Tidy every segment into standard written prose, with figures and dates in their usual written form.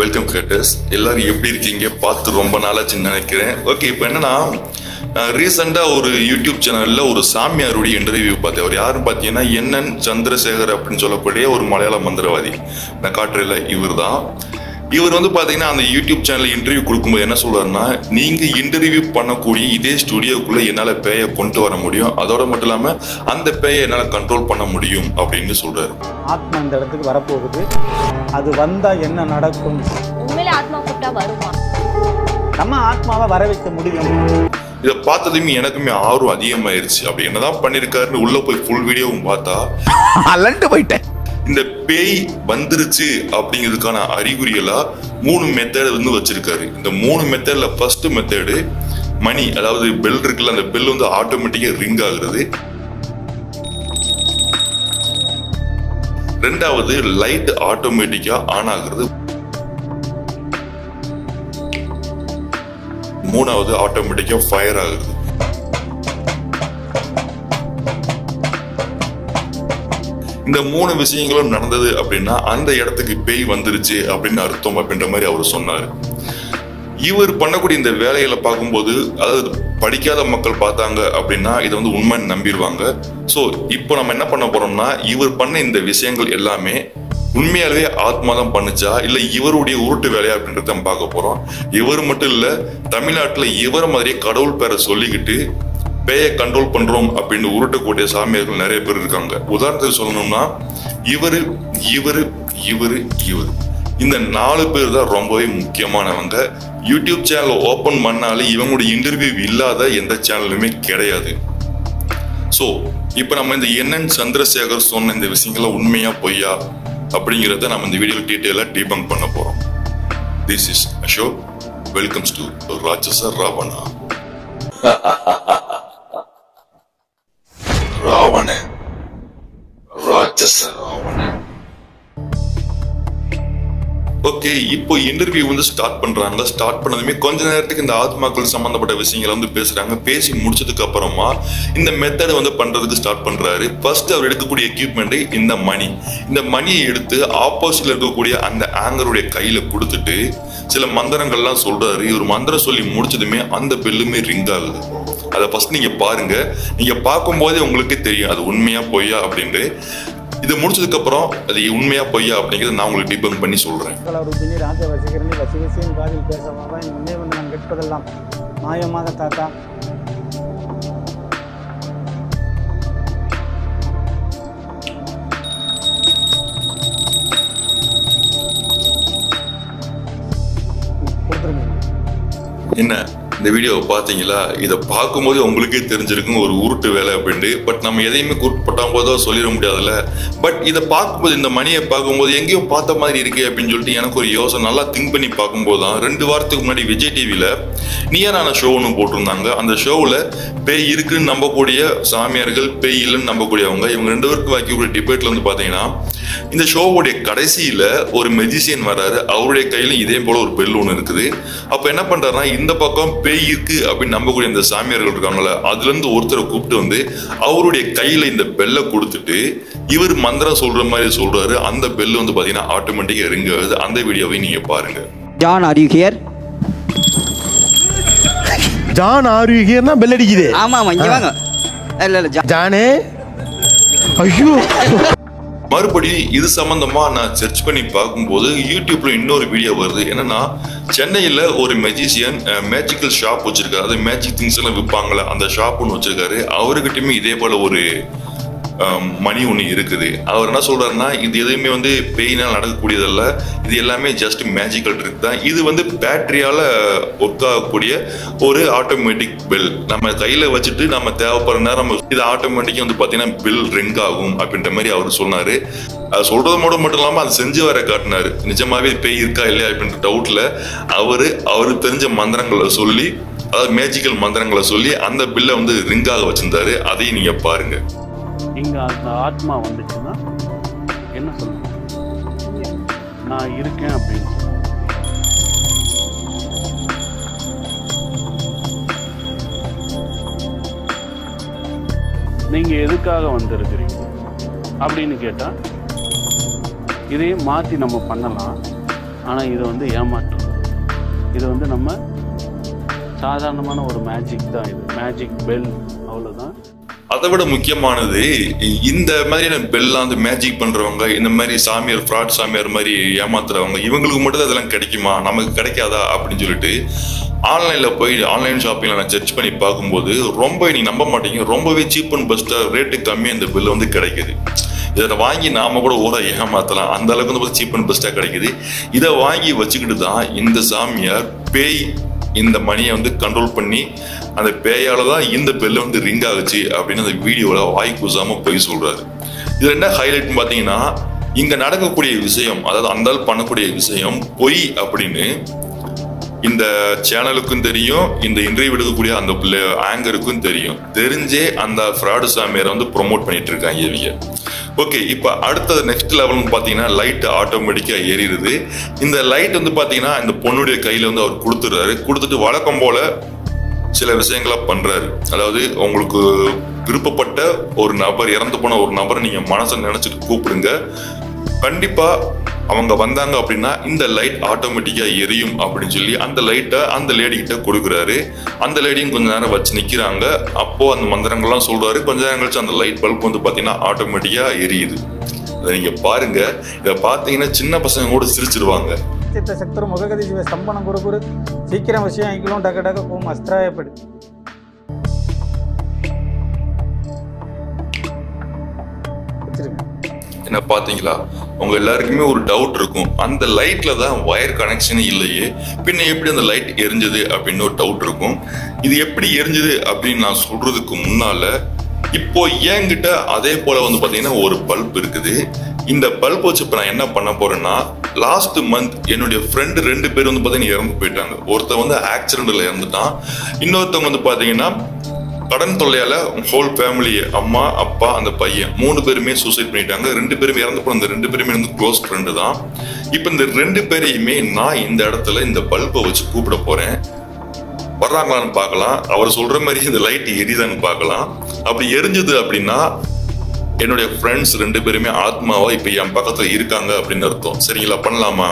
Welcome creators. எல்லாரும் எப்படி இருக்கீங்க? பார்த்து ரொம்ப நாளாச்சுன்னு நினைக்கிறேன். ஓகே, இப்போ என்னன்னா ரீசெண்டாக ஒரு யூடியூப் சேனலில் ஒரு சாமியாருடைய இன்டர்வியூ பார்த்தேன். அவர் யாருன்னு பார்த்தீங்கன்னா NN சந்திரசேகர் அப்படின்னு சொல்லக்கூடிய ஒரு மலையாள மந்திரவாதி. நான் காட்டுறல இவர் தான். இவர் வந்து பார்த்தீங்கன்னா அந்த யூடியூப் சேனலில் இன்டர்வியூ கொடுக்கும்போது என்ன சொல்றாருன்னா, நீங்கள் இன்டர்வியூ பண்ணக்கூடிய இதே ஸ்டுடியோக்குள்ளே என்னால் பேயை கொண்டு வர முடியும், அதோட மட்டும் இல்லாமல் அந்த பேயை என்னால் கண்ட்ரோல் பண்ண முடியும் அப்படின்னு சொல்றாரு. ஆத்மா இந்த இடத்துக்கு வரப்போகுது, அது வந்தால் என்ன நடக்கும்? உண்மையிலே ஆத்மா கூப்பிட்டா வருமா? நம்ம ஆத்மாவை வர வைக்க முடியும். இதை பார்த்ததுமே எனக்குமே ஆர்வம் அதிகமாயிருச்சு. அப்படி என்னதான் பண்ணியிருக்காருன்னு உள்ள போய் ஃபுல் வீடியோவும் பார்த்தா அலண்டு போயிட்டேன். இந்த பேய் வந்துருச்சு அப்படிங்கிறதுக்கான அறிகுறிகளா 3 மெத்தட் வந்து வச்சிருக்காரு. இந்த 3 மெத்தட்ல ஃபர்ஸ்ட் மெத்தடு மணி, அதாவது பெல் இருக்குல்ல, அந்த பெல் வந்து ஆட்டோமேட்டிக்கா ரிங் ஆகுறது. ரெண்டாவது லைட் ஆட்டோமேட்டிக்கா ஆன் ஆகுறது. மூணாவது ஆட்டோமேட்டிக்கா ஃபயர் ஆகுது. இந்த 3 விஷயங்களும் நடந்தது அப்படின்னா அந்த இடத்துக்கு பேய் வந்துருச்சு அப்படின்னு அர்த்தம் அப்படின்ற மாதிரி அவர் சொன்னார். இவர் பண்ணக்கூடிய இந்த வேலைகளை பார்க்கும்போது, அதாவது படிக்காத மக்கள் பார்த்தாங்க அப்படின்னா இதை வந்து உண்மைன்னு நம்பிடுவாங்க. ஸோ இப்போ நம்ம என்ன பண்ண போறோம்னா, இவர் பண்ண இந்த விஷயங்கள் எல்லாமே உண்மையாலுமே ஆத்மா தான் பண்ணுச்சா இல்லை இவருடைய உருட்டு வேலையா அப்படின்றத நம்ம பார்க்க போறோம். இவர் மட்டும் இல்லை, தமிழ்நாட்டில் இவர் மாதிரியே கடவுள் பேரை சொல்லிக்கிட்டு பேயை கண்ட்ரோல் பண்றோம் அப்படின்னு உருட்டக்கூடிய சாமியார்கள் நிறைய பேர் இருக்காங்க. உதாரணத்துக்கு சொல்லணும்னா இவரு இவரு இவரு இவரு இந்த 4 பேர் தான் ரொம்பவே முக்கியமானவங்க. யூடியூப் சேனல் ஓபன் பண்ணாலே இவங்களுடைய இன்டர்வியூ இல்லாத எந்த சேனலுமே கிடையாது. ஸோ இப்போ நம்ம இந்த NN சந்திரசேகர் சொன்ன இந்த விஷயங்கள உண்மையா பொய்யா அப்படிங்கிறத நம்ம இந்த வீடியோவில் டீட்டெயிலாக டீபங்க் பண்ண போறோம். This is Ashok. Welcomes to ராட்சச ராவணா. ராவணன், ராட்சச ராவணன். ஓகே, இப்போ இன்டர்வியூ வந்து ஸ்டார்ட் பண்றாங்க. ஸ்டார்ட் பண்ணதுமே கொஞ்ச நேரத்துக்கு இந்த ஆத்மாக்கள் சம்பந்தப்பட்ட விஷயங்களை வந்து பேசுறாங்க. பேசி முடிச்சதுக்கு அப்புறமா இந்த மெத்தடை வந்து பண்றதுக்கு ஸ்டார்ட் பண்றாரு. ஃபர்ஸ்ட் அவர் எடுக்கக்கூடிய எக்யூப்மெண்ட் இந்த மணி. இந்த மணியை எடுத்து ஆப்போசிட்ல இருக்கக்கூடிய அந்த ஆங்கருடைய கையில கொடுத்துட்டு சில மந்திரங்கள்லாம் சொல்றாரு. இவர் மந்திரம் சொல்லி முடிச்சதுமே அந்த பெல்லுமே ரிங் ஆகுது. அதை ஃபர்ஸ்ட் நீங்க பாருங்க. நீங்க பார்க்கும்போதே உங்களுக்கே தெரியும் அது உண்மையா பொய்யா அப்படின்ட்டு. இதை முடிச்சதுக்கு அப்புறம் அது உண்மையா பொய்யா அப்படிங்கிறத நான் உங்களுக்கு டிபங்க் பண்ணி சொல்றேன். ராஜ வசீகரணி வசிவசியின் காதில் பேசவாவா முன்னே வந்து நான் கேட்பதெல்லாம் மாயமாக தாத்தா. என்ன இந்த வீடியோவை பார்த்தீங்களா? இதை பார்க்கும்போது உங்களுக்கே தெரிஞ்சிருக்கும் ஒரு உருட்டு வேலை அப்படின்ட்டு. பட் நம்ம எதையுமே குருட்பட்டாம் போதோ சொல்லிட முடியாதுல்ல. பட் இதை பார்க்கும்போது, இந்த மணியை பார்க்கும்போது எங்கேயோ பார்த்த மாதிரி இருக்கே அப்படின்னு சொல்லிட்டு எனக்கு ஒரு யோசனை. நல்லா திங்க் பண்ணி பார்க்கும்போது தான் 2 வாரத்துக்கு முன்னாடி விஜய் டிவியில் நீயானான ஷோ ஒன்று போட்டிருந்தாங்க. அந்த ஷோவில் பேய் இருக்குன்னு நம்பக்கூடிய சாமியார்கள், பேய் இல்லைன்னு நம்பக்கூடியவங்க, இவங்க 2 பேருக்கு வைக்கக்கூடிய டிபேட்டில் வந்து பார்த்தீங்கன்னா இந்த ஷோவுடைய கடைசியில் ஒரு மெஜிஷியன் வர்றாரு. அவருடைய கையில இதே போல ஒரு பெல் ஒன்று இருக்குது. அப்போ என்ன பண்றாருன்னா, இந்த பக்கம் பேய் இருக்கு அப்படின்னு நம்பக்கூடிய இந்த சாமியார்கள் இருக்காங்களே, அதுல இருந்து ஒருத்தரை கூப்பிட்டு வந்து அவருடைய கையில இந்த பெல்லை கொடுத்துட்டு இவர் மந்திரம் சொல்ற மாதிரி சொல்றாரு. அந்த பெல் வந்து பாத்தீங்கன்னா ஆட்டோமேட்டிக்கா ரிங் ஆகுது. அந்த வீடியோவை நீங்க பாருங்க. John, are you here? John are you ஹியர்னா பெல் அடிக்குது. ஆமா இங்க வாங்க. இல்ல ஜானே, ஐயோ. மறுபடியும் இது சம்பந்தமா நான் சர்ச் பண்ணி பார்க்கும்போது யூடியூப்ல இன்னொரு வீடியோ வருது. என்னன்னா, சென்னையில் ஒரு மெஜிஷியன் மேஜிக்கல் ஷாப் வச்சிருக்காரு. அது மேஜிக் திங்ஸ் எல்லாம் விற்பாங்களே, அந்த ஷாப் ஒன்று வச்சிருக்காரு. அவர்கிட்டயுமே இதே போல ஒரு மணி ஒன்று இருக்குது. அவர் என்ன சொல்றாருன்னா, இது எதுவுமே வந்து பேயினால் நடக்கக்கூடியதல்ல, இது எல்லாமே ஜஸ்ட் மேஜிக்கல் ட்ரிக் தான். இது வந்து பேட்டரியால ஒர்க் ஆகக்கூடிய ஒரு ஆட்டோமேட்டிக் பெல். நம்ம கையில வச்சுட்டு நம்ம தேவைப்படுற நேரம் இது ஆட்டோமேட்டிக்கா வந்து பார்த்தீங்கன்னா பெல் ரிங் ஆகும் அப்படின்ற மாதிரி அவர் சொன்னாரு. அது சொல்றது மட்டும் இல்லாமல் அதை செஞ்சு வர காட்டினாரு. நிஜமாவே பேய் இருக்கா இல்லையா அப்படின்ற டவுட்ல அவருக்கு தெரிஞ்ச மந்திரங்களை சொல்லி, அதாவது மேஜிக்கல் மந்திரங்களை சொல்லி அந்த பில்லை வந்து ரிங்காக வச்சிருந்தாரு. அதையும் நீங்க பாருங்க. இங்கே அந்த ஆத்மா வந்துச்சுன்னா என்ன சொல்லுங்க? நான் இருக்கேன் அப்படின்னு. நீங்கள் எதுக்காக வந்திருக்கிறீங்க அப்படின்னு கேட்டால் இதையும் மாற்றி நம்ம பண்ணலாம். ஆனால் இது வந்து ஏமாற்றம். இது வந்து நம்ம சாதாரணமான ஒரு மேஜிக் தான். இது மேஜிக் பெல், அவ்வளோதான். அதை விட முக்கியமானது, இந்த மாதிரியான பெல்லாம் வந்து மேஜிக் பண்றவங்க, இந்த மாதிரி சாமியார், ஃப்ராட் சாமியார் மாதிரி ஏமாத்துறவங்க, இவங்களுக்கு மட்டும் அதெல்லாம் கிடைக்குமா, நமக்கு கிடைக்காதா அப்படின்னு சொல்லிட்டு ஆன்லைன்ல போய் ஆன்லைன் ஷாப்பிங்ல நான் சர்ச் பண்ணி பார்க்கும்போது ரொம்ப நீ நம்ப மாட்டீங்க, ரொம்பவே சீப் அண்ட் பெஸ்டா ரேட்டு கம்மியாக இந்த பெல் வந்து கிடைக்குது. இதை வாங்கி நாம கூட ஊரை ஏமாத்தலாம், அந்த அளவுக்கு வந்து சீப் அண்ட் பெஸ்டா கிடைக்குது. இதை வாங்கி வச்சுக்கிட்டு தான் இந்த சாமியார் பேய் இந்த மணியை வந்து கண்ட்ரோல் பண்ணி அந்த பேயால தான் இந்த பெல்ல வந்து ரிங் ஆகுச்சு அப்படின்னு அந்த வீடியோல வாய் கூசாம போய் சொல்றாரு. இதுல என்ன ஹைலைட்னு பாத்தீங்கன்னா, இங்க நடக்கக்கூடிய விஷயம், அதாவது அந்த ஆள் பண்ணக்கூடிய விஷயம் பொய் அப்படின்னு இந்த சேனலுக்கும் தெரியும், இந்த இன்டர்வியூ எடுக்கக்கூடிய அந்த ஆங்கருக்கும் தெரியும். தெரிஞ்சே அந்த ஃப்ராடு சாமியாரை வந்து ப்ரொமோட் பண்ணிட்டு இருக்காங்க இவங்க. ஓகே, இப்போ அடுத்தது நெக்ஸ்ட் லெவல்னு பார்த்தீங்கன்னா லைட் ஆட்டோமேட்டிக்காக எரியுது. இந்த லைட் வந்து பார்த்தீங்கன்னா இந்த பொண்ணுடைய கையில் வந்து அவர் கொடுத்துட்றாரு. கொடுத்துட்டு வழக்கம் போல சில விஷயங்களா பண்றாரு. அதாவது உங்களுக்கு விருப்பப்பட்ட ஒரு நபர், இறந்து போன ஒரு நபரை நீங்க மனசை நினைச்சிட்டு கூப்பிடுங்க, கண்டிப்பா அவங்க வந்தாங்க அப்படின்னா இந்த லைட் ஆட்டோமேட்டிக்கா எரியும் அப்படின்னு சொல்லி அந்த லைட்டை அந்த லேடி கிட்ட கொடுக்குறாரு. அந்த லேடியும் கொஞ்ச நேரம் வச்சு நிக்கிறாங்க. அப்போ அந்த மந்திரங்கள்லாம் சொல்றாரு. கொஞ்ச நேரம் கழிச்சு அந்த லைட் பல்ப் வந்து பாத்தீங்கன்னா ஆட்டோமேட்டிக்கா எரியுது. அதை நீங்க பாருங்க. இதை பார்த்தீங்கன்னா சின்ன பசங்க கூட சிரிச்சிருவாங்க. ಶಕ್ತರು ಮೊಗಗದಿ ಜೀವ ಸ್ತಂಭನ ಗುರುಗುರು ಸೀಕಿರ ವಿಷಯ ಐಕಿಲೋ ಡಗ ಡಗ ಕೋಮ್ ಅಸ್ತ್ರಾಯಪಡಿ என்ன பாத்தீங்களா? உங்க எல்லாருக்குமே ஒரு டவுட் இருக்கும், அந்த லைட்ல தான் வயர் கனெக்ஷன் இல்லையே, பின்ன எப்படி அந்த லைட் எரிஞ்சது அப்படின்னு ஒரு டவுட் இருக்கும். இது எப்படி எரிஞ்சது அப்படின்னு நான் சொல்றதுக்கு முன்னால இப்போ என்கிட்ட அதே போல வந்து பாத்தீங்கன்னா ஒரு பல்ப் இருக்குது. இந்த பல்ப் வச்சு இப்ப நான் என்ன பண்ண போறேன்னா, லாஸ்ட் மந்த் என்னுடைய ஃப்ரெண்டு 2 பேர் வந்து பாத்தீங்கன்னா இறந்து போயிட்டாங்க. ஒருத்தர் வந்து ஆக்சிடென்ட்ல இறந்துட்டான், இன்னொருத்தவங்க வந்து பாத்தீங்கன்னா கடன் தொல்லையால ஹோல் ஃபேமிலி, அம்மா அப்பா அந்த பையன் 3 பேருமே சூசைட் பண்ணிட்டாங்க. 2 பேருமே இறந்து போன, இந்த 2 பேருமே வந்து க்ளோஸ் ஃப்ரெண்டு தான். இப்ப இந்த 2 பேரையுமே நான் இந்த இடத்துல இந்த பல்பை வச்சு கூப்பிட போறேன். வர்றாங்களான்னு பார்க்கலாம், அவர் சொல்ற மாதிரி இந்த லைட் எரிதான்னு பார்க்கலாம். அப்படி எரிஞ்சது அப்படின்னா என்னுடைய ஃப்ரெண்ட்ஸ் 2 பேருமே ஆத்மாவா இப்ப என் பக்கத்துல இருக்காங்க அப்படின்னு அர்த்தம். சரிங்களா? பண்ணலாமா?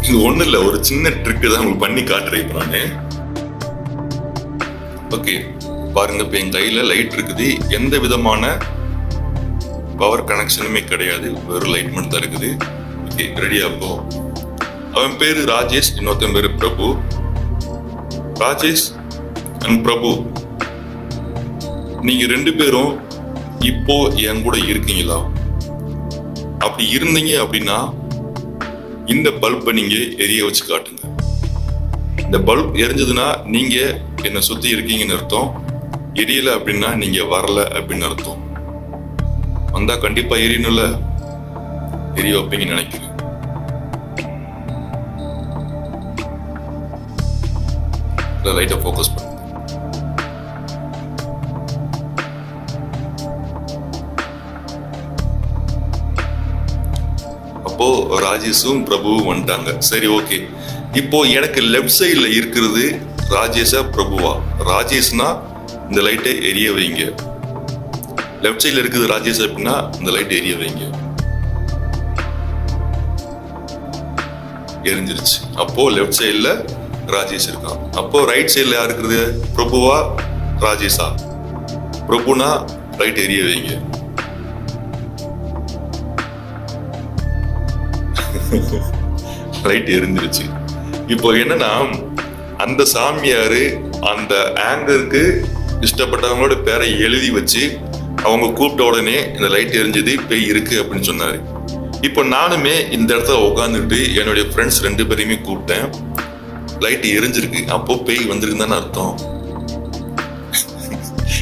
இது ஒண்ணு இல்ல, ஒரு சின்ன ட்ரிக் தான் உங்களுக்கு பண்ணி காட்டுறேன் இப்ப நானு. ஓகே, பாருங்க. இப்ப என் கையில லைட் இருக்குது, எந்த விதமான பவர் கனெக்ஷனுமே கிடையாது, வெறும் லைட் மட்டும் தான் இருக்குது. ஓகே, ரெடியா? போ. அவன் பேரு ராஜேஷ், இன்னொருத்தன் பேரு பிரபு. ராஜேஷ் அண்ட் பிரபு, நீங்க 2 பேரும் இப்போ என் கூட இருக்கீங்களா? அப்படி இருந்தீங்க அப்படின்னா இந்த பல்பை நீங்க எரிய வச்சு காட்டுங்க. இந்த பல்ப் எரிஞ்சதுன்னா நீங்க என்ன சுத்தி இருக்கீங்கன்னு அர்த்தம். எரியல அப்படின்னா நீங்க வரல அப்படின்னு அர்த்தம். வந்தா கண்டிப்பா எரியணும்ல, எரிய வைப்பீங்கன்னு நினைக்கிறேன். லைட்டை ஃபோக்கஸ் பண்ணு. அப்போ ராஜேஷும் பிரபுவும் வந்துட்டாங்க. சரி, ஓகே. இப்போ எனக்கு லெஃப்ட் சைட்ல இருக்கிறது ராஜேஷா பிரபுவா? ராஜேஷ்னா இந்த லைட்டை எரிய வைங்க. லெஃப்ட் சைட்ல இருக்குது ராஜேஷ் அப்படின்னா இந்த லைட் எரிய வைங்க. எரிஞ்சிருச்சு. அப்போ லெஃப்ட் சைட்ல ராஜேஷ் இருக்கான். அப்போ ரைட் சைட்ல யார் இருக்குது? பிரபுவா ராஜேஷா? பிரபுனா ரைட் எரிய வைங்க. லைட் எரிஞ்சிருச்சு. இப்போ என்னன்னா, அந்த சாமியாரு அந்த ஆங்கருக்கு இஷ்டப்பட்டவங்களோட பேரை எழுதி வச்சு அவங்க கூப்பிட்ட உடனே இந்த லைட் எரிஞ்சது, பேய் இருக்கு அப்படின்னு சொன்னாரு. இப்போ நானுமே இந்த இடத்துல உட்காந்துட்டு என்னுடைய ஃப்ரெண்ட்ஸ் 2 பேரையுமே கூப்பிட்டேன். லைட் எரிஞ்சிருக்கு, அப்போ பேய் வந்திருக்கு தானே அர்த்தம்.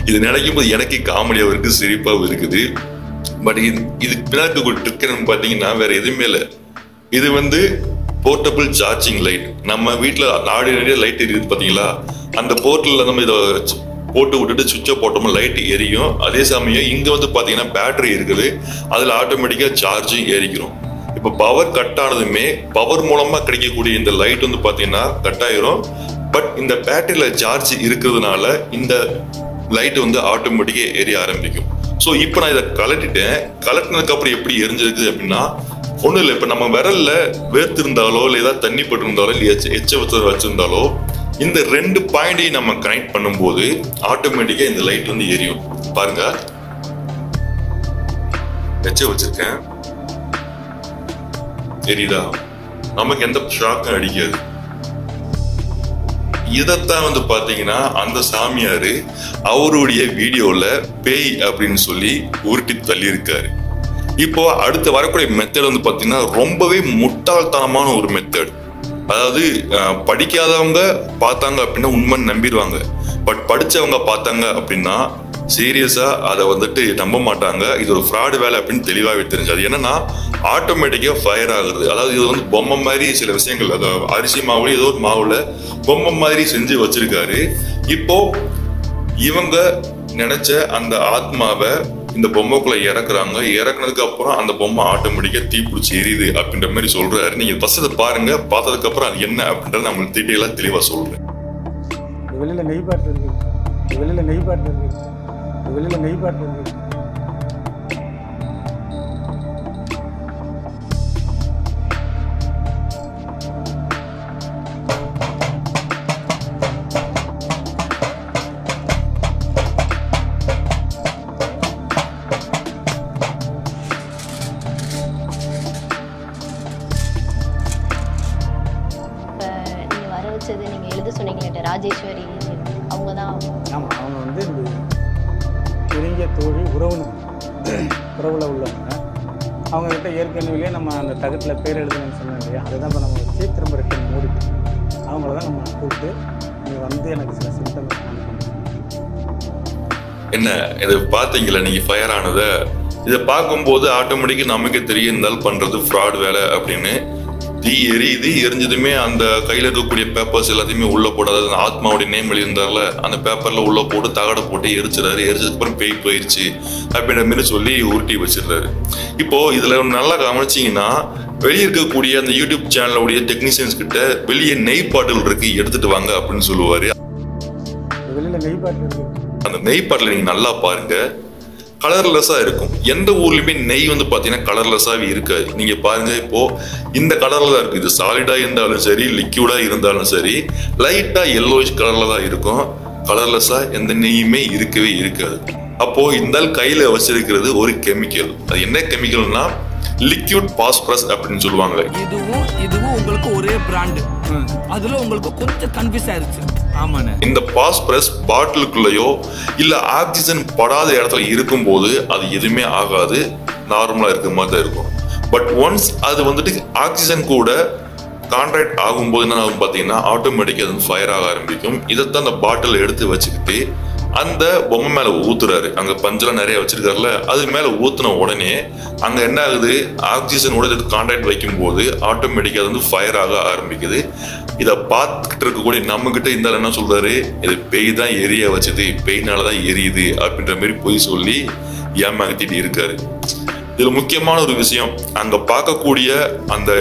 இது நினைக்கும் போது எனக்கே காமெடியாவும் இருக்கு, சிரிப்பாவும் இருக்குது. பட் இதுக்கு பின்னாடி ஒரு ட்ரிக் என்னன்னு பாத்தீங்கன்னா வேற எதுவுமே இல்லை. இது வந்து போர்ட்டபிள் சார்ஜிங் லைட். நம்ம வீட்டுல ஆர்டினரியா லைட் எரியுது பாத்தீங்களா, அந்த போர்ட்டல்ல நம்ம இதை போட்டு விட்டுட்டு சுவிட்சை போட்டோம்னா லைட் எரியும். அதே சமயம் இங்க வந்து பாத்தீங்கன்னா பேட்டரி இருக்குது, அதுல ஆட்டோமேட்டிக்கா சார்ஜும் ஏறிக்கிறோம். இப்ப பவர் கட் ஆனதுமே பவர் மூலமா கிடைக்கக்கூடிய இந்த லைட் வந்து பாத்தீங்கன்னா கட் ஆயிரும். பட் இந்த பேட்டரியில சார்ஜ் இருக்கிறதுனால இந்த லைட் வந்து ஆட்டோமேட்டிக்கா எரிய ஆரம்பிக்கும். ஸோ இப்போ நான் இதை கலட்டிட்டேன். கலட்டினதுக்கு அப்புறம் எப்படி எரிஞ்சிருக்கு அப்படின்னா, ஒன்றும் இல்லை. இப்போ நம்ம விரல்ல வேர்த்து இருந்தாலோ இல்லை ஏதாவது தண்ணி பட்டு இருந்தாலோ இல்லை எச்ச வச்சிருந்தாலோ இந்த 2 பாயிண்டையும் நம்ம கனெக்ட் பண்ணும்போது ஆட்டோமேட்டிக்கா இந்த லைட் வந்து எரியும். பாருங்க, எச்ச வச்சிருக்கேன், எரியுதா? நமக்கு எந்த ஷாக்கும் அடிக்காது. இதத்தான் வந்து பாத்தீங்கன்னா அந்த சாமியாரு அவருடைய வீடியோல பேய் அப்படின்னு சொல்லி உருட்டி தள்ளி இருக்காரு. இப்போ அடுத்து வரக்கூடிய மெத்தட் வந்து பாத்தீங்கன்னா ரொம்பவே முட்டாள்தனமான ஒரு மெத்தட். அதாவது படிக்காதவங்க பார்த்தாங்க அப்படின்னா உண்மைன்னு நம்பிடுவாங்க. பட் படிச்சவங்க பார்த்தாங்க அப்படின்னா சீரியஸா அதை வந்துட்டு நம்ப மாட்டாங்க. இது ஒரு ஃப்ராடு வேலை அப்படின்னு தெளிவாகவே தெரிஞ்சு. அது என்னன்னா ஆட்டோமேட்டிக்கா ஃபயர் ஆகுறது. அதாவது இது வந்து பொம்மை மாதிரி சில விஷயங்கள், அதாவது அரிசி மாவுல ஏதோ ஒரு மாவுல பொம்மை மாதிரி செஞ்சு வச்சிருக்காரு. இப்போ இவங்க நினைச்ச அந்த ஆத்மாவை இந்த பொம்மைக்குள்ள இறக்குறாங்க. இறக்குனதுக்கு அப்புறம் அந்த பொம்மை ஆட்டோமேட்டிக்கா தீப்பிடிச்சு எரியுது அப்படின்ற மாதிரி சொல்றாரு. நீங்க ஃபர்ஸ்ட் பாருங்க, பார்த்ததுக்கு அப்புறம் அது என்ன அப்படின்றத நம்ம டீட்டெயிலா தெளிவா சொல்றேன். வெளியில நெய் பாட்டு இருக்கு, வெளியில நெய் பாட்டு இருக்கு, வெளியில நெய் பாட்டு இருக்கு. நீங்க எழுத சொன்னீங்க ராஜேஸ்வரி, அவங்க தான். ஆமாம், அவங்க வந்து இந்த நெருங்கிய தோழி உறவுல உள்ளவங்க. அவங்கக்கிட்ட ஏற்கனவே நம்ம அந்த தகட்டில் பேர் எழுதுனேன்னு சொன்னோம் இல்லையா, அதை தான் இப்போ நம்ம வச்சு திரும்ப ரிட்டன் மூடி அவங்கள தான் நம்ம கூப்பிட்டு நீங்கள் வந்து எனக்கு சில சிம்டம்ஸ் என்ன இதை பார்த்தீங்களா நீங்க ஃபயர் ஆனதை? இதை பார்க்கும்போது ஆட்டோமேட்டிக்காக நமக்கே தெரியும் இருந்தாலும் பண்றது ஃப்ராட் வேலை அப்படின்னு. தீ எரியுது, எரிஞ்சதுமே அந்த கையில் இருக்கக்கூடிய பேப்பர்ஸ் எல்லாத்தையுமே உள்ள போடாது. அந்த ஆத்மாவுடைய நேம் எழுதியிருந்தார்ல அந்த பேப்பர்ல உள்ள போட்டு தகடை போட்டு எரிச்சிடாரு. எரிச்சதுக்கு அப்புறம் பேய் போயிடுச்சு அப்படின்ற மாதிரி சொல்லி உருட்டி வச்சிடுறாரு. இப்போ இதுல நல்லா கவனிச்சிங்கன்னா வெளியே இருக்கக்கூடிய அந்த யூடியூப் சேனலுடைய டெக்னீஷியன்ஸ் கிட்ட வெளியே நெய் பாட்டில் இருக்கு, எடுத்துட்டு வாங்க அப்படின்னு சொல்லுவாரு. வெளியில் நெய் பாட்டு இருக்கு. அந்த நெய் பாட்டில் நீங்க நல்லா பாருங்க, கலர்லெஸ்ஸா இருக்கும். எந்த ஊர்லயுமே நெய் வந்து பாத்தீங்கன்னா கலர்லெஸ்ஸாவே இருக்காது. நீங்க பாருங்க, இப்போ இந்த கலர்ல தான் இருக்கு. இது சாலிடா இருந்தாலும் சரி, லிக்யூடா இருந்தாலும் சரி, லைட்டா எல்லோயிஷ் கலர்ல தான் இருக்கும். கலர்லெஸ்ஸா எந்த நெய்யுமே இருக்கவே இருக்காது. அப்போ இந்த கையில வச்சிருக்கிறது ஒரு கெமிக்கல். அது என்ன கெமிக்கல்னா லிக்விட் பாஸ்பரஸ் அப்படின்னு சொல்லுவாங்க. இதுவும் உங்களுக்கு ஒரே பிராண்ட், அதுல உங்களுக்கு கொஞ்சம் கன்ஃபியூஸ் ஆயிருச்சு. ஆமாண்ணே. இந்த பாஸ்பரஸ் பாட்டிலுக்குள்ளயோ இல்ல ஆக்சிஜன் படாத இடத்துல இருக்கும்போது அது எதுவுமே ஆகாது, நார்மலா இருக்க மாதிரி தான் இருக்கும். பட் ஒன்ஸ் அது வந்துட்டு ஆக்சிஜன் கூட கான்ட்ராக்ட் ஆகும்போது என்ன ஆகும் பார்த்தீங்கன்னா ஆட்டோமேட்டிக்காக அது ஃபயர் ஆக ஆரம்பிக்கும். இதைத்தான் அந்த பாட்டில் எடுத்து வச்சுக்கிட்டு அந்த பொம்மை மேல ஊத்துறாரு. அங்க பஞ்செல்லாம் நிறைய வச்சிருக்காருல, அது மேல ஊத்துன உடனே அங்க என்ன ஆகுது, ஆக்சிஜனோட இதுக்கு கான்டாக்ட் வைக்கும் போது ஆட்டோமேட்டிக்கா அது வந்து ஃபயர் ஆக ஆரம்பிக்குது. இதை பார்த்துக்கிட்டு இருக்கக்கூடிய நம்ம கிட்ட இந்த என்ன சொல்றாரு, இது பேய் தான் எரிய வச்சது, பேய்னாலதான் எரியுது அப்படின்ற மாதிரி போய் சொல்லி ஏமாத்திட்டு இருக்காரு. இதுல முக்கியமான ஒரு விஷயம், அங்க பார்க்கக்கூடிய அந்த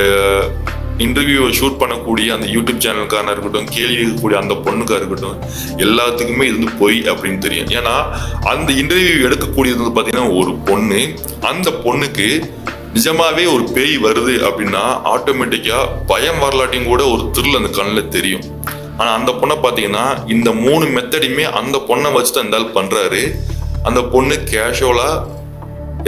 இன்டர்வியூவை ஷூட் பண்ணக்கூடிய அந்த யூடியூப் சேனலுக்கான இருக்கட்டும், கேள்வி இருக்கக்கூடிய அந்த பொண்ணுக்கா இருக்கட்டும், எல்லாத்துக்குமே இது வந்து பொய் அப்படின்னு தெரியும். ஏன்னா அந்த இன்டர்வியூ எடுக்கக்கூடியது வந்து பார்த்தீங்கன்னா ஒரு பொண்ணு, அந்த பொண்ணுக்கு நிஜமாவே ஒரு பேய் வருது அப்படின்னா ஆட்டோமேட்டிக்கா பயம் வரலாட்டியும் கூட ஒரு த்ரில் அந்த கண்ணில் தெரியும். ஆனா அந்த பொண்ணை பார்த்தீங்கன்னா இந்த 3 மெத்தடையுமே அந்த பொண்ணை வச்சுட்டு அந்த ஆள் பண்றாரு. அந்த பொண்ணு கேஷுவலா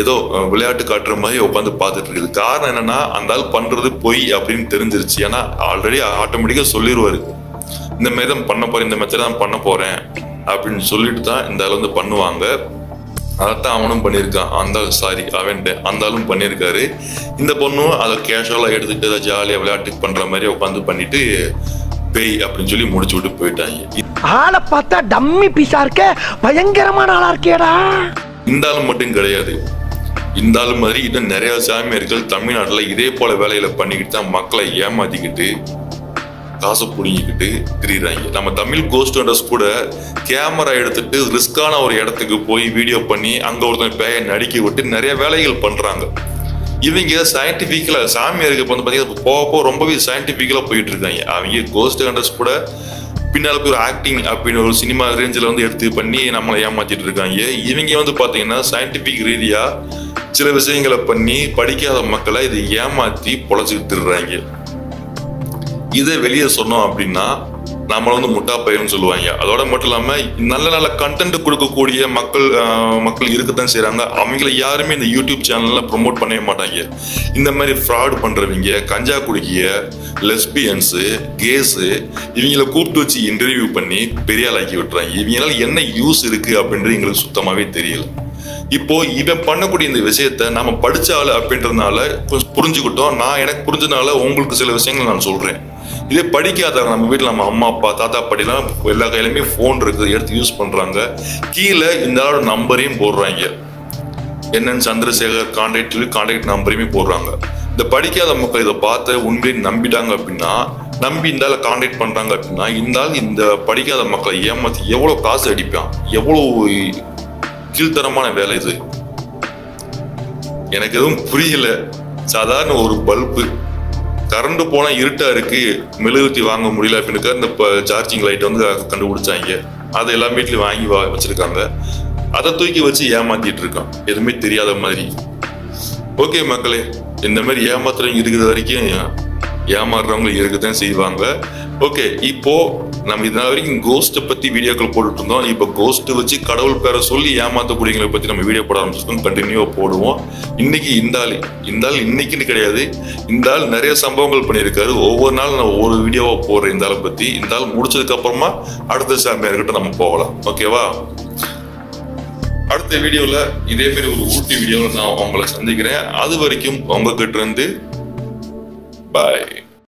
ஏதோ விளையாட்டு காட்டுற மாதிரி உட்காந்து பார்த்துட்டு இருக்குது. காரணம் என்னன்னா அந்த ஆள் பண்றது பொய் அப்படின்னு தெரிஞ்சிருச்சு. ஏன்னா ஆல்ரெடி ஆட்டோமேட்டிக்கா சொல்லிடுவாரு, இந்த மாதிரி தான் பண்ண போறேன், இந்த மெத்தட் தான் பண்ண போறேன் அப்படின்னு சொல்லிட்டு தான் இந்த ஆள் வந்து பண்ணுவாங்க. அதைத்தான் அவனும் பண்ணியிருக்கான். அந்த ஆளும் பண்ணியிருக்காரு. இந்த பொண்ணும் அதை கேஷுவலா எடுத்துட்டு அதை ஜாலியா விளையாட்டு பண்ற மாதிரி உட்காந்து பண்ணிட்டு பேய் அப்படின்னு சொல்லி முடிச்சு விட்டு போயிட்டாங்க. ஆளை பார்த்தா டம்மி பீஸா இருக்க, பயங்கரமான ஆளா இருக்கேடா. இந்த ஆளும் மட்டும் கிடையாது, இந்த ஆளு மாதிரி இன்னும் நிறைய சாமியார்கள் தமிழ்நாட்டுல இதே போல வேலையில பண்ணிக்கிட்டு தான் மக்களை ஏமாத்திக்கிட்டு காசை புடிங்கிக்கிட்டு திரிறாங்க. நம்ம தமிழ் கோஸ்ட் ஹண்டர்ஸ் கூட கேமரா எடுத்துட்டு ரிஸ்கான ஒரு இடத்துக்கு போய் வீடியோ பண்ணி அங்க ஒருத்தன் பேயை நடிக்க விட்டு நிறைய வேலைகள் பண்றாங்க. இவங்க சயின்டிபிக்கலா சாமியாருக்கு வந்து பாத்தீங்கன்னா போக ரொம்பவே சயின்டிபிக்கலா போயிட்டு இருக்காங்க. அவங்க கோஸ்ட் ஹண்டர்ஸ் கூட பின்னால போய் ஒரு ஆக்டிங் அப்படின்னு ஒரு சினிமா ரேஞ்சில் வந்து எடுத்து பண்ணி நம்மளை ஏமாத்திட்டு இருக்காங்க. இவங்க வந்து பாத்தீங்கன்னா சயின்டிபிக் ரீதியா சில விஷயங்களை பண்ணி படிக்காத மக்களை இதை ஏமாத்தி பொழைச்சிட்டு திடுறாங்க. இதை வெளியே சொன்னோம் அப்படின்னா நம்மள வந்து முட்டா பையன்னு சொல்லுவாங்க. அதோட மட்டும் இல்லாம நல்ல நல்ல கண்டென்ட் கொடுக்கக்கூடிய மக்கள் இருக்கத்தான் செய்யறாங்க. அவங்கள யாருமே இந்த யூடியூப் சேனல்ல ப்ரொமோட் பண்ணவே மாட்டாங்க. இந்த மாதிரி ஃப்ராட் பண்றவங்க, கஞ்சா குடிக்கிய, லெஸ்பியன்ஸு, கேஸு, இவங்களை கூப்பிட்டு வச்சு இன்டர்வியூ பண்ணி பெரிய ஆளாக்கி விட்டுறாங்க. இவங்களால என்ன யூஸ் இருக்கு அப்படின்றது எங்களுக்கு சுத்தமாவே தெரியல. இப்போ இவன் பண்ணக்கூடிய இந்த விஷயத்த நாம படிச்ச ஆளு அப்படின்றதுனால கொஞ்சம் புரிஞ்சுக்கிட்டோம். நான் எனக்கு புரிஞ்சதுனால உங்களுக்கு சில விஷயங்கள் நான் சொல்றேன். இதே படிக்காதவங்க, நம்ம வீட்டில் நம்ம அம்மா அப்பா தாத்தா பாட்டிலாம் எல்லா கையிலுமே ஃபோன் இருக்குது, எடுத்து யூஸ் பண்றாங்க. கீழே இந்த ஆளோட நம்பரையும் போடுறாங்க, என்னன்னு சந்திரசேகர் கான்டாக்ட் நம்பரையுமே போடுறாங்க. இந்த படிக்காத மக்கள் இதை பார்த்து உண்மையை நம்பிட்டாங்க அப்படின்னா, நம்பி இந்த ஆளை கான்டாக்ட் பண்றாங்க அப்படின்னா, இந்த ஆள் இந்த படிக்காத மக்களை ஏமாத்தி எவ்வளவு காசு அடிப்பான், எவ்வளவு கீழ்த்தரமான வேலை இது. எனக்கு எதுவும் புரியல. சாதாரண ஒரு பல்பு கரண்ட் போனா இருட்டா இருக்கு, மெழுகுத்தி வாங்க முடியல அப்படின்னு இந்த சார்ஜிங் லைட் வந்து கண்டுபிடிச்சாங்க. அதை எல்லாம் வீட்லயும் வாங்கி வச்சிருக்காங்க. அதை தூக்கி வச்சு ஏமாத்திட்டு இருக்கான், எதுவுமே தெரியாத மாதிரி. ஓகே மக்களே, இந்த மாதிரி ஏமாத்துறவங்க இருக்கிற வரைக்கும் ஏமாறுறவங்க இருக்கத்தான் செய்வாங்க. ஓகே, இப்போ நம்ம இதனால வரைக்கும் கோஸ்ட்டை பத்தி வீடியோக்கள் போட்டுட்டு இருந்தோம். இப்போ கோஸ்ட் வச்சு கடவுள் பேரை சொல்லி ஏமாத்தக்கூடியவங்களை பத்தி நம்ம வீடியோ போட ஆரம்பிச்சிருக்கோம். கண்டினியூவா போடுவோம். இன்னைக்கு இந்த ஆள் இன்னைக்குன்னு கிடையாது, இந்த ஆள் நிறைய சம்பவங்கள் பண்ணியிருக்காரு. ஒவ்வொரு நாள் நான் ஒவ்வொரு வீடியோவா போடுறேன் இந்த ஆளை பத்தி. இந்த ஆள் முடிச்சதுக்கு அப்புறமா அடுத்த சாமியார்கிட்ட நம்ம போகலாம். ஓகேவா? அடுத்த வீடியோல இதே மாதிரி ஒரு ஊட்டி வீடியோவில் நான் உங்களை சந்திக்கிறேன். அது வரைக்கும் உங்ககிட்ட இருந்து பாய்.